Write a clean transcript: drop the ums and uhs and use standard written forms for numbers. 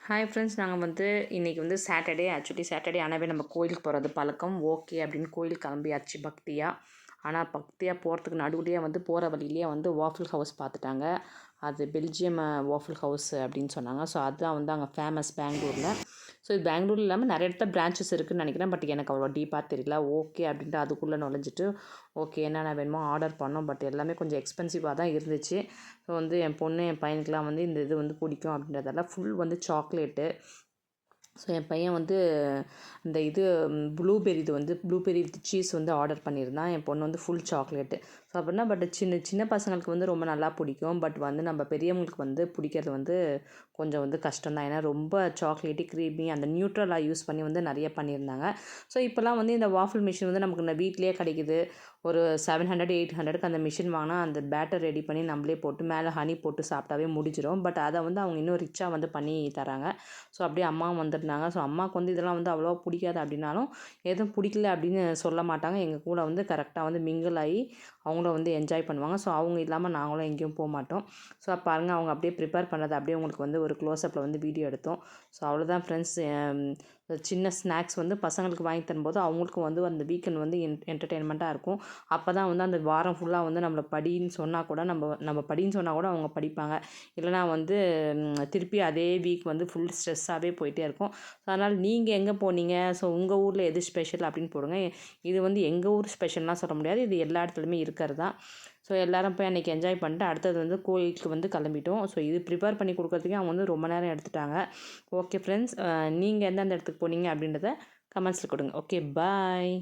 Hi friends, நாங்கள் வந்து இன்றைக்கி வந்து சாட்டர்டே ஆனாவே நம்ம கோயிலுக்கு போகிறது பழக்கம். ஓகே அப்படின்னு கோயிலுக்கு கிளம்பியாச்சு பக்தியாக. ஆனால் பக்தியாக போகிறதுக்கு நடுவுலையே வந்து போகிற வழியிலேயே வந்து வாஃபிள் ஹவுஸ் பார்த்துட்டாங்க. அது பெல்ஜியம் வாஃபிள் ஹவுஸ் அப்படின்னு சொன்னாங்க. ஸோ அதுதான் வந்து அங்கே ஃபேமஸ் பெங்களூரில். ஸோ இது பெங்களூர் இல்லாமல் நிறைய இடத்துல பிரான்ச்சஸ் இருக்குதுன்னு நினைக்கிறேன். பட் எனக்கு அவ்வளோ டீப்பாக தெரியல. ஓகே அப்படின்ட்டு அதுக்குள்ளே நுழைஞ்சிட்டு ஓகே என்னென்ன வேணுமோ ஆர்டர் பண்ணோம். பட் எல்லாமே கொஞ்சம் எக்ஸ்பென்சிவாக தான் இருந்துச்சு. ஸோ வந்து என் பொண்ணு என் பையனுக்கெலாம் வந்து இந்த இது வந்து பிடிக்கும் அப்படின்றதால ஃபுல் வந்து சாக்லேட்டு. ஸோ என் பையன் வந்து இந்த இது ப்ளூபெர்ரி வித் சீஸ் வந்து ஆர்டர் பண்ணியிருந்தான். என் பொண்ணு வந்து ஃபுல் சாக்லேட்டு. ஸோ அப்படின்னா பட் சின்ன பசங்களுக்கு வந்து ரொம்ப நல்லா பிடிக்கும். பட் வந்து நம்ம பெரியவங்களுக்கு வந்து பிடிக்கிறது வந்து கொஞ்சம் வந்து கஷ்டம் தான். ஏன்னா ரொம்ப சாக்லேட்டு க்ரீமி அந்த நியூட்ரலாக யூஸ் பண்ணி வந்து நிறைய பண்ணியிருந்தாங்க. ஸோ இப்போலாம் வந்து இந்த வாஃபிள் மிஷின் வந்து நமக்கு இந்த வீட்லேயே கிடைக்குது. ஒரு 700-800க்கு அந்த மிஷின் வாங்கினா அந்த பேட்டர் ரெடி பண்ணி நம்மளே போட்டு மேலே ஹனி போட்டு சாப்பிட்டாவே முடிஞ்சிடும். பட் அதை வந்து அவங்க இன்னும் ரிச்சாக வந்து பண்ணி தராங்க. ஸோ அப்படியே அம்மாவும் வந்துருந்தாங்க. ஸோ அம்மாவுக்கு வந்து இதெல்லாம் வந்து அவ்வளோவா பிடிக்காது அப்படின்னாலும் எதுவும் பிடிக்கல அப்படின்னு சொல்ல மாட்டாங்க. எங்கள் கூட வந்து கரெக்டாக வந்து மிங்கிள் ஆகி அவங்களும் வந்து என்ஜாய் பண்ணுவாங்க. ஸோ அவங்க இல்லாமல் நாங்களும் எங்கேயும் போக மாட்டோம். ஸோ பாருங்கள் அவங்க அப்படியே ப்ரிப்பேர் பண்ணதை அப்படியே உங்களுக்கு வந்து ஒரு க்ளோஸ்அப்பில் வந்து வீடியோ எடுத்தோம். ஸோ அவ்வளோதான் ஃப்ரெண்ட்ஸ். சின்ன ஸ்நாக்ஸ் வந்து பசங்களுக்கு வாங்கி தரும்போது அவங்களுக்கும் வந்து அந்த வீக்கெண்ட் வந்து என்டர்டெயின்மெண்ட்டாக இருக்கும். அப்போ தான் வந்து அந்த வாரம் ஃபுல்லாக வந்து நம்மளை படின்னு சொன்னால் கூட நம்ம படின்னு சொன்னால் கூட அவங்க படிப்பாங்க. இல்லைனா வந்து திருப்பி அதே வீக் வந்து ஃபுல் ஸ்ட்ரெஸ்ஸாகவே போயிட்டே இருக்கும். ஸோ அதனால் நீங்கள் எங்கே போனீங்க, ஸோ உங்கள் ஊரில் எது ஸ்பெஷல் அப்படின்னு போடுங்க. இது வந்து எங்கள் ஊர் ஸ்பெஷல்லாம் சொல்ல முடியாது. இது எல்லா இடத்துலையுமே இருக்கிறது தான். ஸோ எல்லோரும் போய் அன்றைக்கி என்ஜாய் பண்ணிட்டு அடுத்தது வந்து கோயிலுக்கு வந்து கிளம்பிட்டோம். ஸோ இது ப்ரிப்பேர் பண்ணி கொடுக்குறதுக்கே அவங்க வந்து ரொம்ப நேரம் எடுத்துட்டாங்க. ஓகே ஃப்ரெண்ட்ஸ், நீங்கள் எந்தெந்த இடத்துக்கு போனீங்க அப்படின்றத கமெண்ட்ஸில் கொடுங்க. ஓகே, பாய்.